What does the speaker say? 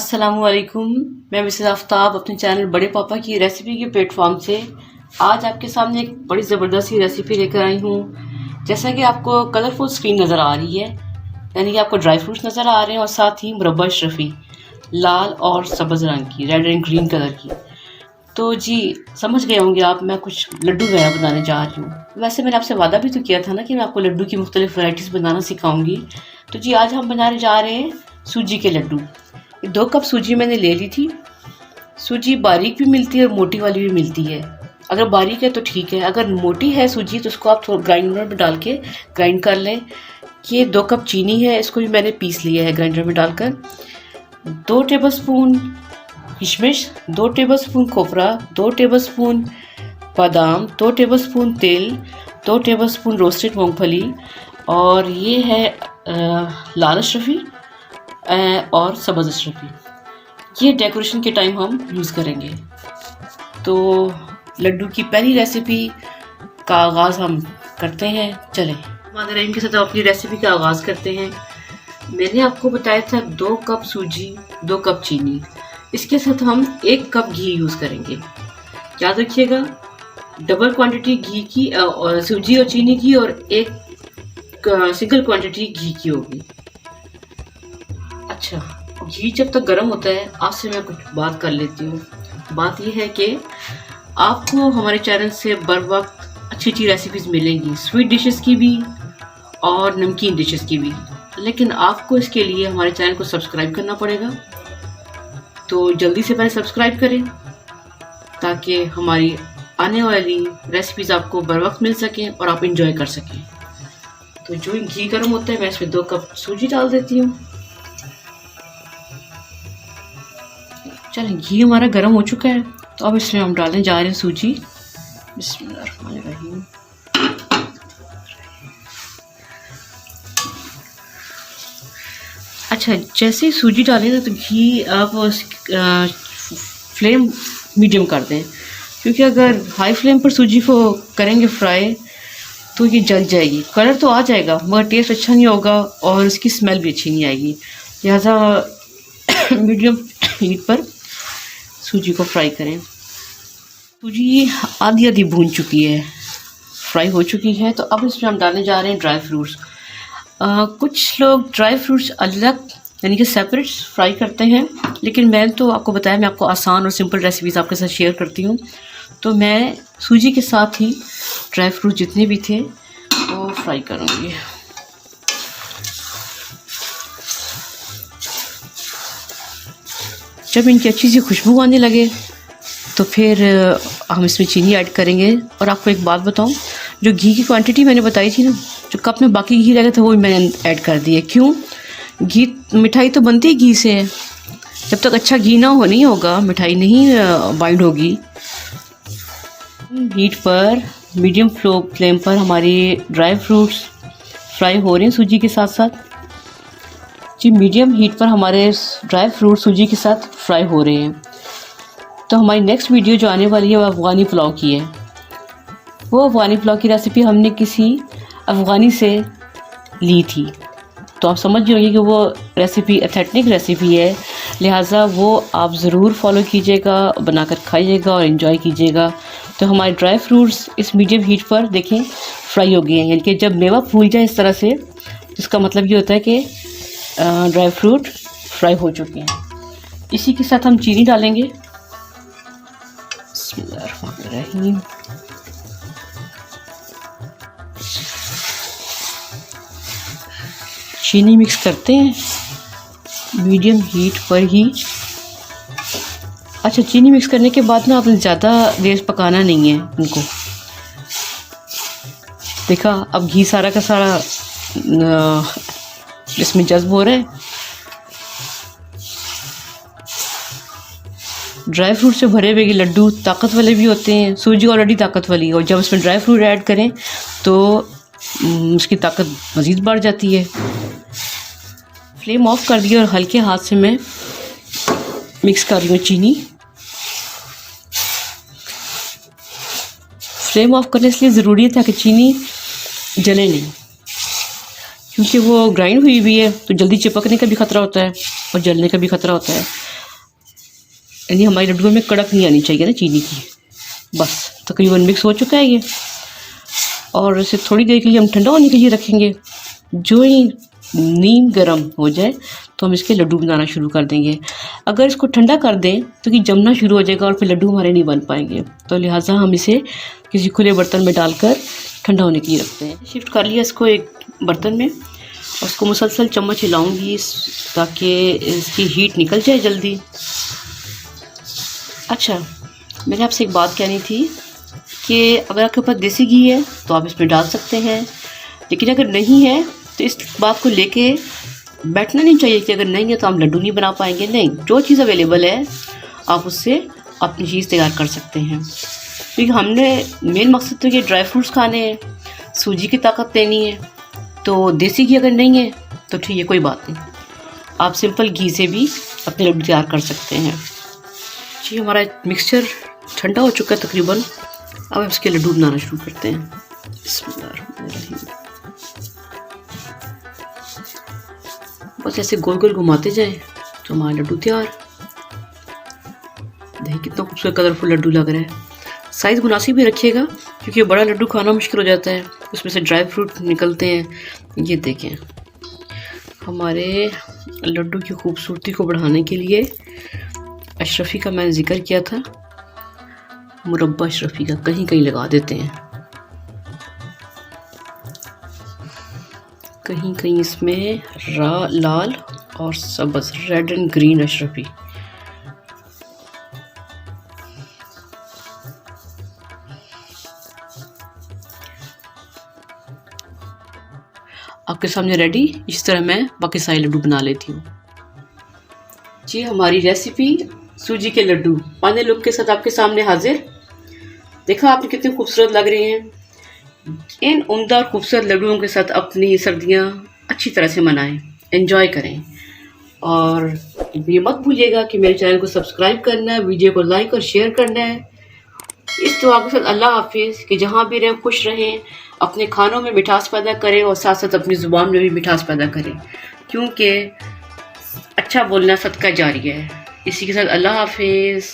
अस्सलामुअलैकुम। मैं मिसेस आफ्ताब अपने चैनल बड़े पापा की रेसिपी के प्लेटफॉर्म से आज आपके सामने एक बड़ी ज़बरदस्त सी रेसिपी लेकर आई हूँ। जैसा कि आपको कलरफुल स्क्रीन नज़र आ रही है, यानी कि आपको ड्राई फ्रूट्स नज़र आ रहे हैं और साथ ही मुरब्बा अशरफी लाल और सब्ज़ रंग की, रेड एंड ग्रीन कलर की। तो जी समझ गए होंगे आप, मैं कुछ लड्डू वगैरह बनाने जा रही हूँ। वैसे मैंने आपसे वादा भी तो किया था ना कि मैं आपको लड्डू की मुख्तलिफ वैराइटीज़ बनाना सिखाऊंगी। तो जी आज हम बनाने जा रहे हैं सूजी के लड्डू। 2 कप सूजी मैंने ले ली थी। सूजी बारीक भी मिलती है और मोटी वाली भी मिलती है। अगर बारीक है तो ठीक है, अगर मोटी है सूजी तो उसको आप थोड़ा ग्राइंडर में डाल के ग्राइंड कर लें। ये 2 कप चीनी है, इसको भी मैंने पीस लिया है ग्राइंडर में डालकर। 2 टेबलस्पून किशमिश, 2 टेबलस्पून खोपरा, 2 टेबलस्पून बादाम, 2 टेबलस्पून तेल, 2 टेबलस्पून रोस्टेड मूंगफली और ये है लाल अशरफी और सब्ज़ अशरफी। ये डेकोरेशन के टाइम हम यूज़ करेंगे। तो लड्डू की पहली रेसिपी का आगाज़ हम करते हैं। चलें रहमान रहीम के साथ अपनी रेसिपी का आगाज़ करते हैं। मैंने आपको बताया था 2 कप सूजी, 2 कप चीनी, इसके साथ हम 1 कप घी यूज़ करेंगे। याद रखिएगा, डबल क्वांटिटी घी की सूजी और चीनी की और एक सिंगल क्वांटिटी घी की होगी। अच्छा, घी जब तक गर्म होता है आपसे मैं कुछ बात कर लेती हूँ। बात यह है कि आपको हमारे चैनल से बर वक्त अच्छी अच्छी रेसिपीज़ मिलेंगी, स्वीट डिशेस की भी और नमकीन डिशेस की भी। लेकिन आपको इसके लिए हमारे चैनल को सब्सक्राइब करना पड़ेगा। तो जल्दी से पहले सब्सक्राइब करें ताकि हमारी आने वाली रेसिपीज़ आपको बर वक्त मिल सकें और आप इंजॉय कर सकें। तो जो घी गर्म होता है मैं इसमें 2 कप सूजी डाल देती हूँ। चलिए, घी हमारा गर्म हो चुका है तो अब इसमें हम डालने जा रहे हैं सूजी। बिस्मिल्लाहिर्रहमानिर्रहीम। अच्छा, जैसे ही सूजी डालें ना तो घी आप फ्लेम मीडियम कर दें, क्योंकि अगर हाई फ्लेम पर सूजी को करेंगे फ्राई तो ये जल जाएगी। कलर तो आ जाएगा मगर टेस्ट अच्छा नहीं होगा और इसकी स्मेल भी अच्छी नहीं आएगी। लिहाजा मीडियम हीट पर सूजी को फ्राई करें। सूजी आधी आधी भून चुकी है, फ्राई हो चुकी है। तो अब इसमें हम डालने जा रहे हैं ड्राई फ्रूट्स। कुछ लोग ड्राई फ्रूट्स अलग यानी कि सेपरेट फ्राई करते हैं, लेकिन मैं तो आपको बताया, मैं आपको आसान और सिंपल रेसिपीज़ आपके साथ शेयर करती हूँ। तो मैं सूजी के साथ ही ड्राई फ्रूट जितने भी थे वो फ्राई करूँगी। जब इनकी अच्छी सी खुशबू आने लगे तो फिर हम इसमें चीनी ऐड करेंगे। और आपको एक बात बताऊं, जो घी की क्वांटिटी मैंने बताई थी ना, जो कप में बाकी घी लगा था वो मैंने ऐड कर दिया। क्यों? घी, मिठाई तो बनती है घी से। जब तक अच्छा घी ना हो नहीं होगा, मिठाई नहीं बाइंड होगी। हीट पर मीडियम फ्लेम पर हमारी ड्राई फ्रूट्स फ्राई हो रहे हैं सूजी के साथ साथ। जी, मीडियम हीट पर हमारे ड्राई फ्रूट सूजी के साथ फ्राई हो रहे हैं। तो हमारी नेक्स्ट वीडियो जो आने वाली है वो अफ़गानी पुलाव की है। वो अफ़गानी पुलाव की रेसिपी हमने किसी अफ़गानी से ली थी, तो आप समझ जाएंगे कि वो रेसिपी एथेंटिक रेसिपी है। लिहाजा वो आप ज़रूर फॉलो कीजिएगा, बनाकर खाइएगा और इन्जॉय कीजिएगा। तो हमारे ड्राई फ्रूट्स इस मीडियम हीट पर देखें फ्राई हो गए हैं, यानी कि जब मेवा फूल जाए इस तरह से, इसका मतलब ये होता है कि ड्राई फ्रूट फ्राई हो चुके हैं। इसी के साथ हम चीनी डालेंगे। बिस्मिल्लाहिर्रहमानिर्रहीम। चीनी मिक्स करते हैं मीडियम हीट पर ही। अच्छा, चीनी मिक्स करने के बाद ना आपने ज़्यादा देर पकाना नहीं है इनको। देखा, अब घी सारा का सारा इसमें जज्ब हो रहा है। ड्राई फ्रूट से भरे हुए लड्डू ताकत वाले भी होते हैं, सूजी ऑलरेडी ताकत वाली है, और जब इसमें ड्राई फ्रूट ऐड करें तो उसकी ताकत मज़ीद बढ़ जाती है। फ्लेम ऑफ कर दिया और हल्के हाथ से मैं मिक्स कर रही हूँ चीनी। फ्लेम ऑफ करने इसलिए ज़रूरी है ताकि चीनी जले नहीं, क्योंकि वो ग्राइंड हुई है तो जल्दी चिपकने का भी ख़तरा होता है और जलने का भी ख़तरा होता है। यानी हमारी लड्डू में कड़क नहीं आनी चाहिए ना चीनी की। बस तकरीबन मिक्स हो चुका है ये, और इसे थोड़ी देर के लिए हम ठंडा होने के लिए रखेंगे। जो ही नीम गर्म हो जाए तो हम इसके लड्डू बनाना शुरू कर देंगे। अगर इसको ठंडा कर दें तो ये जमना शुरू हो जाएगा और फिर लड्डू हमारे नहीं बन पाएंगे, तो लिहाजा हम इसे किसी खुले बर्तन में डालकर ठंडा होने के लिए रखते हैं। शिफ्ट कर लिया इसको एक बर्तन में, और उसको मुसलसल चम्मच हिलाऊंगी ताकि इसकी हीट निकल जाए जल्दी। अच्छा, मैंने आपसे एक बात कहनी थी कि अगर आपके पास देसी घी है तो आप इसमें डाल सकते हैं, लेकिन अगर नहीं है तो इस बात को लेके बैठना नहीं चाहिए कि अगर नहीं है तो हम लड्डू नहीं बना पाएंगे। नहीं, जो चीज़ अवेलेबल है आप उससे अपनी चीज़ तैयार कर सकते हैं, क्योंकि हमने मेन मकसद तो ये ड्राई फ्रूट्स खाने हैं, सूजी की ताकत देनी है। तो देसी घी अगर नहीं है तो ठीक है, कोई बात नहीं, आप सिंपल घी से भी अपने लड्डू तैयार कर सकते हैं। जी, हमारा मिक्सचर ठंडा हो चुका है तकरीबन। अब हम इसके लड्डू बनाना शुरू करते हैं। बिस्मिल्लाहिर्रहमानिर्रहीम। बस ऐसे गोल गोल घुमाते जाएं तो हमारा लड्डू तैयार। देखिए कितना खूबसूरत कलरफुल लड्डू लग रहा है। साइज़ मुनासिब भी रखिएगा, क्योंकि बड़ा लड्डू खाना मुश्किल हो जाता है, उसमें से ड्राई फ्रूट निकलते हैं। ये देखें, हमारे लड्डू की खूबसूरती को बढ़ाने के लिए अशरफी का मैंने जिक्र किया था, मुरब्बा अशरफी का कहीं कहीं लगा देते हैं, कहीं कहीं इसमें लाल और सब्ज़, रेड एंड ग्रीन अशरफी। आपके सामने रेडी। इस तरह मैं बाकी सारे लड्डू बना लेती हूँ। जी, हमारी रेसिपी सूजी के लड्डू फाइनल लुक के साथ आपके सामने हाजिर। देखा आपने कितने खूबसूरत लग रहे हैं। इन उम्दा खूबसूरत लड्डुओं के साथ अपनी सर्दियाँ अच्छी तरह से मनाएं, एंजॉय करें। और ये मत भूलिएगा कि मेरे चैनल को सब्सक्राइब करना है, वीडियो को लाइक और शेयर करना है। इस दुआ के साथ अल्लाह हाफिज़, कि जहाँ भी रहें खुश रहें, अपने खानों में मिठास पैदा करें और साथ साथ अपनी ज़ुबान में भी मिठास पैदा करें, क्योंकि अच्छा बोलना सदका जारिया है। इसी के साथ अल्लाह हाफिज़।